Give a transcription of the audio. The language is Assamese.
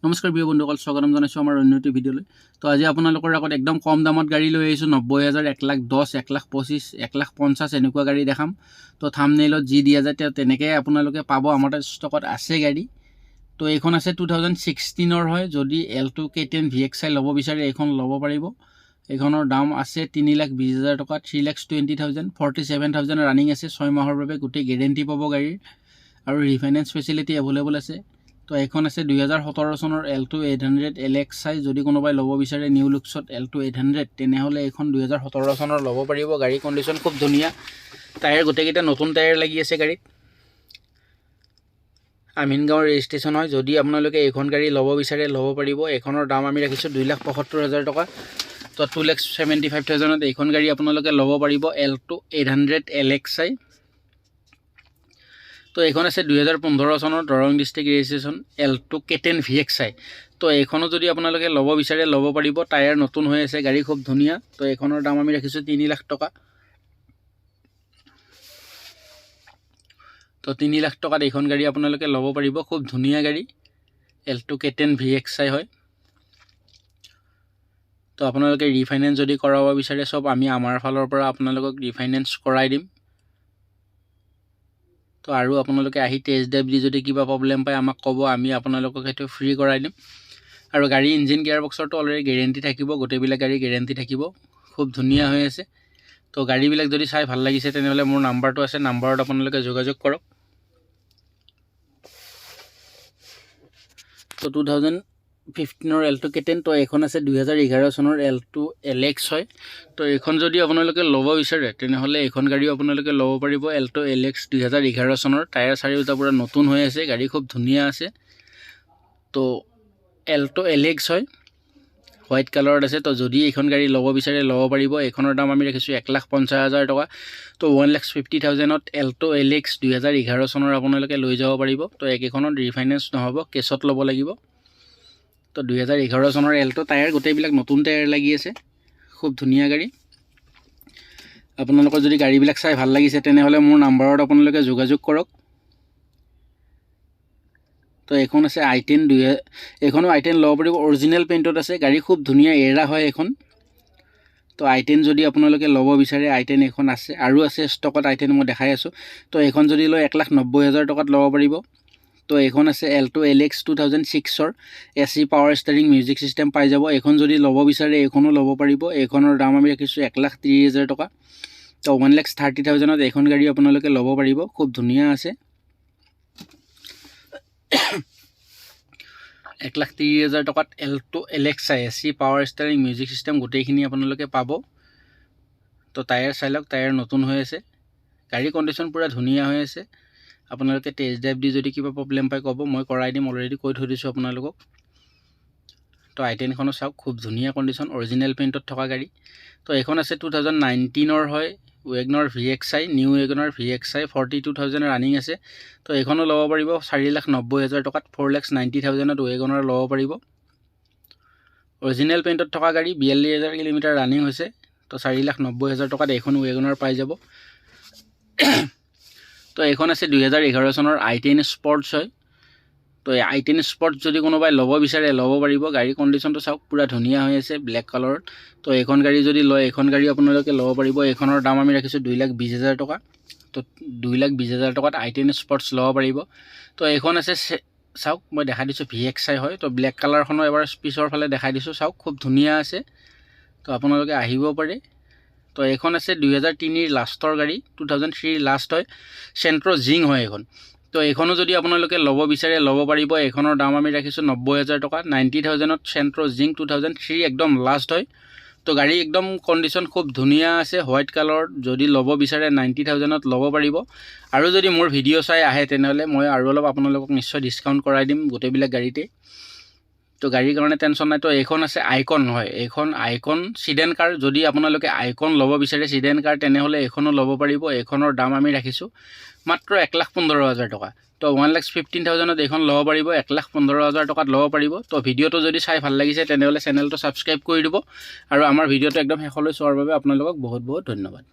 নমস্কাৰ প্ৰিয় বন্ধুসকল, স্বাগতম জনাইছোঁ আমাৰ অন্য এটি ভিডিঅ'লৈ। তো আজি আপোনালোকৰ আগত একদম কম দামত গাড়ী লৈ আহিছোঁ। 90,000, 1,10,000, 1,25,000, 1,50,000 এনেকুৱা গাড়ী দেখাম। তো থাম্বনেইলত যি দিয়া যায় তেনেকৈ আপোনালোকে পাব। আমাৰ তাত ষ্টকত আছে গাড়ী। তো এইখন আছে 2016 হয়। যদি L2 K10 VXI ল'ব বিচাৰে এইখন ল'ব পাৰিব। এইখনৰ দাম আছে 3,20,000 টকা, 3,20,000, 47,000 ৰানিং আছে। 6 মাহৰ বাবে গোটেই গেৰেণ্টি পাব গাড়ীৰ আৰু ৰিফাইনেন্স ফেচিলিটি এভেইলেবল আছে। তো এইখন আছে 2017 চনৰ L2 800 LXI। যদি কোনোবাই ল'ব বিচাৰে নিউ লুকছত L2 800 তেনেহ'লে এইখন 2017 চনৰ ল'ব পাৰিব। গাড়ী কণ্ডিশ্যন খুব ধুনীয়া, টায়াৰ গোটেইকেইটা নতুন টায়াৰ লাগি আছে গাড়ীত। আমিনগাঁৱৰ ৰেজিষ্ট্ৰেশ্যন হয়। যদি আপোনালোকে এইখন গাড়ী ল'ব বিচাৰে ল'ব পাৰিব। এইখনৰ দাম আমি ৰাখিছোঁ 2,75,000 টকা। তো 2,75,000 এইখন গাড়ী আপোনালোকে ল'ব পাৰিব, L2 800 LXI। তো এইখন আছে 2015 চনৰ Darrang district registration L2 K10 VXI। তো এইখনো যদি আপোনালোকে ল'ব বিচাৰে ল'ব পাৰিব। টায়াৰ নতুন হৈ আছে, গাড়ী খুব ধুনীয়া। তো এইখনৰ দাম আমি ৰাখিছোঁ 3 লাখ টকা। তো 3 লাখ টকাত এইখন গাড়ী আপোনালোকে ল'ব পাৰিব। খুব ধুনীয়া গাড়ী, L2 K10 VXI হয়। তো আপোনালোকে ৰিফাইনেন্স যদি কৰাব বিচাৰে চব আমি আমাৰ ফালৰ পৰা আপোনালোকক ৰিফাইনেন্স কৰাই দিম। তো আৰু আপোনালোকে আহি টেষ্ট ড্ৰাইভ দি যদি কিবা প্ৰব্লেম পায় আমাক ক'ব, আমি আপোনালোকক সেইটো ফ্ৰী কৰাই দিম। আৰু গাড়ী ইঞ্জিন গিয়াৰ বক্সৰটো অলৰেডি গেৰেণ্টি থাকিব, গোটেইবিলাক গাড়ী গেৰেণ্টি থাকিব। খুব ধুনীয়া হৈ আছে। তো গাড়ীবিলাক যদি চাই ভাল লাগিছে তেনেহ'লে মোৰ নাম্বাৰটো আছে, নাম্বাৰত আপোনালোকে যোগাযোগ কৰক। তো 2015 L2 K10। তো এইখন আছে 2011 চনৰ L2 LX হয়। তো এইখন যদি আপোনালোকে ল'ব বিচাৰে তেনেহ'লে এইখন গাড়ীও আপোনালোকে ল'ব পাৰিব, L2 LX 2011 চনৰ। টায়াৰ চাৰিওটা পূৰা নতুন হৈ আছে, গাড়ী খুব ধুনীয়া আছে। তো L2 LX হয়, হোৱাইট কালাৰত আছে। তো যদি এইখন গাড়ী ল'ব বিচাৰে ল'ব পাৰিব। এইখনৰ দাম আমি ৰাখিছোঁ 1,50,000 টকা। তো 1,50,000ত L2 LX 2011 চনৰ আপোনালোকে লৈ যাব পাৰিব। তো একেখনত ৰিফাইনেন্স নহ'ব, কেছত ল'ব লাগিব। তো 2011 চনৰ L2, টায়াৰ গোটেইবিলাক নতুন টায়াৰ লাগি আছে, খুব ধুনীয়া গাড়ী। আপোনালোকৰ যদি গাড়ীবিলাক চাই ভাল লাগিছে তেনেহ'লে মোৰ নাম্বাৰত আপোনালোকে যোগাযোগ কৰক। তো এইখন আছে I10, এইখনো I10 ল'ব পাৰিব। অৰিজিনেল পেইণ্টত আছে, গাড়ী খুব ধুনীয়া এৰা হয় এইখন। তো I10 যদি আপোনালোকে ল'ব বিচাৰে I10 এইখন আছে, আৰু আছে ষ্টকত I10 মই দেখাই আছোঁ। তো এইখন যদি লয় 1,90,000 টকাত ল'ব পাৰিব। তো এইখন আছে L2 LX 2006 AC power steering music system পাই যাব। এইখন যদি ল'ব বিচাৰে এইখনো ল'ব পাৰিব। এইখনৰ দাম আমি ৰাখিছোঁ 1,30,000 টকা। তো 1,30,000ত এইখন গাড়ী আপোনালোকে ল'ব পাৰিব। খুব ধুনীয়া আছে। 1,30,000 টকাত L2 LXI AC power steering music system গোটেইখিনি আপোনালোকে পাব। তো টায়াৰ চাই লওক, টায়াৰ নতুন হৈ আছে, গাড়ী কণ্ডিশ্যন পূৰা ধুনীয়া হৈ আছে। আপোনালোকে টেষ্ট ড্ৰাইভ দি যদি কিবা প্ৰব্লেম পায় ক'ব, মই কৰাই দিম, অলৰেডি কৈ থৈ দিছোঁ আপোনালোকক। তো I10খনো চাওক, খুব ধুনীয়া কণ্ডিশ্যন, অৰিজিনেল পেইণ্টত থকা গাড়ী। তো এইখন আছে 2019 হয়, WagonR VXI, new WagonR VXI 42,000 running আছে। তো এইখনো ল'ব পাৰিব 4,90,000 টকাত। 4,90,000ত ৱেগনাৰ ল'ব পাৰিব। অৰিজিনেল পেইণ্টত থকা গাড়ী, 42,000 কিলোমিটাৰ ৰানিং হৈছে। তো 4,90,000 টকাত এইখন ৱেগনাৰ পাই যাব। তো এইখন আছে 2011 চনৰ I10 স্পৰ্টছ হয়। তো I10 স্পৰ্টছ যদি কোনোবাই ল'ব বিচাৰে ল'ব পাৰিব। গাড়ী কণ্ডিশ্যনটো চাওক, পূৰা ধুনীয়া হৈ আছে, ব্লেক কালাৰত। তো এইখন গাড়ী যদি লয় এইখন গাড়ী আপোনালোকে ল'ব পাৰিব। এইখনৰ দাম আমি ৰাখিছোঁ 2,20,000 টকা। তো 2,20,000 টকাত I10 স্পৰ্টছ ল'ব পাৰিব। তো এইখন আছে চাওক, মই দেখাই দিছোঁ VXI হয়। তো ব্লেক কালাৰখনো এবাৰ পিছৰ ফালে দেখাই দিছোঁ, চাওক খুব ধুনীয়া আছে। তো আপোনালোকে আহিব পাৰে। তো এইখন আছে 2003 লাষ্টৰ গাড়ী, 2003 লাষ্ট হয়, চেণ্ট্ৰ' জিং হয় এইখন। তো এইখনো যদি আপোনালোকে ল'ব বিচাৰে ল'ব পাৰিব। এইখনৰ দাম আমি ৰাখিছোঁ 90,000 টকা। 90,000ত চেণ্ট্ৰ' জিং 2003 একদম লাষ্ট হয়। তো গাড়ী একদম কণ্ডিশ্যন খুব ধুনীয়া আছে, হোৱাইট কালাৰত। যদি ল'ব বিচাৰে 90,000ত ল'ব পাৰিব। আৰু যদি মোৰ ভিডিঅ' চাই আহে তেনেহ'লে মই আৰু অলপ আপোনালোকক নিশ্চয় ডিছকাউণ্ট কৰাই দিম গোটেইবিলাক গাড়ীতে। তো গাড়ীৰ কাৰণে টেনশ্যন নাই। তো এইখন আছে আইকন হয়, এইখন আইকন চিডেন কাৰ। যদি আপোনালোকে আইকন ল'ব বিচাৰে চিডেন কাৰ তেনেহ'লে এইখনো ল'ব পাৰিব। এইখনৰ দাম আমি ৰাখিছোঁ মাত্ৰ 1,15,000 টকা। তো 1,15,000ত এইখন ল'ব পাৰিব, 1,15,000 টকাত ল'ব পাৰিব। তো ভিডিঅ'টো যদি চাই ভাল লাগিছে তেনেহ'লে চেনেলটো ছাবস্ক্ৰাইব কৰি দিব। আৰু আমাৰ ভিডিঅ'টো একদম শেষলৈ চোৱাৰ বাবে আপোনালোকক বহুত বহুত ধন্যবাদ।